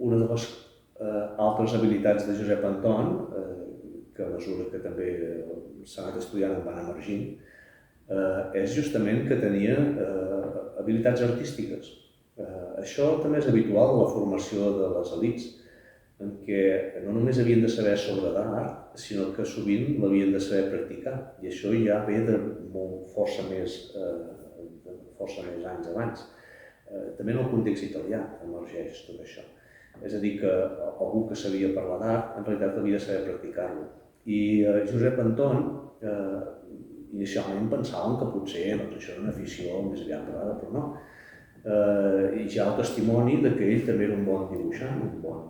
una de les altres habilitats de Josep Anton, que a mesura que també s'ha anat estudiant en van emergint, és justament que tenia habilitats artístiques. Això també és habitual en la formació de les elits, en què no només havien de saber sobre d'art, sinó que sovint l'havien de saber practicar. I això ja ve de força més anys abans. També en el context italià emergeix tot això. És a dir, que algú que sabia parlar d'art, en realitat havia de saber practicar-lo. I Josep Anton inicialment pensaven que potser això era una afició més aviat privada, però no. I ja el testimoni que ell també era un bon dibuixant, un bon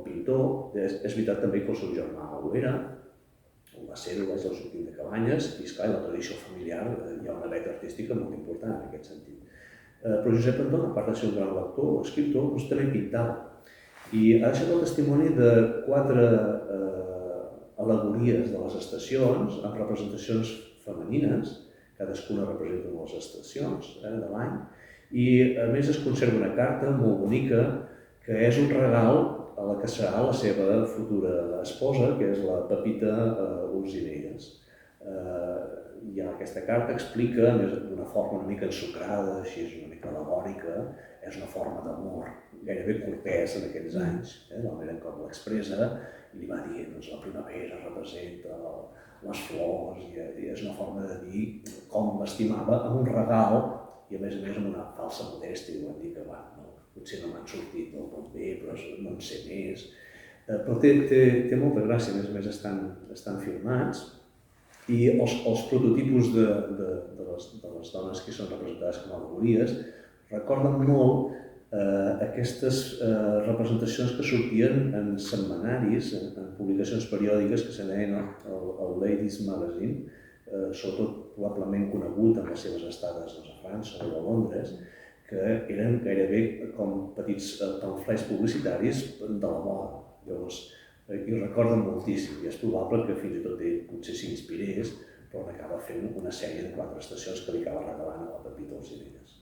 pintor. És veritat també que el seu germà ho era, ho va ser, ho va ser el sortint de Cabanyes, i esclar, la tradició familiar hi ha una veta artística molt important en aquest sentit. Però Josep Anton, a part de ser un gran lector, escriptor, també pintava. I ha deixat el testimoni de 4 al·legories de les estacions, amb representacions femenines, cadascuna representa una de les estacions de l'any, i a més es conserva una carta molt bonica que és un regal a la que serà la seva futura esposa, que és la Pepita Olzinelles. Ja aquesta carta explica, d'una forma una mica ensucrada, així una mica al·legòrica, és una forma d'amor gairebé cortès en aquells anys, la manera com l'expressa, i li va dir que la primavera representa les flors, i és una forma de dir com l'estimava amb un regal, i a més amb una falsa modèstia, i van dir que potser no m'han sortit del tot bé, però no en sé més. Però té molta gràcia, a més estan filmats, i els prototipus de les dones que són representades com a al·legories recorden molt aquestes representacions que sortien en setmanaris, en publicacions periòdiques que se deien el Ladies Magazine, sobretot probablement conegut amb les seves estades a França o a Londres, que eren gairebé com petits pamflets publicitaris de la moda. Llavors, i ho recorden moltíssim, i és probable que fins i tot ell potser s'inspirés, però n'acaba fent una sèrie de 4 estacions que li acaba regalant a la Pepita Olzinelles.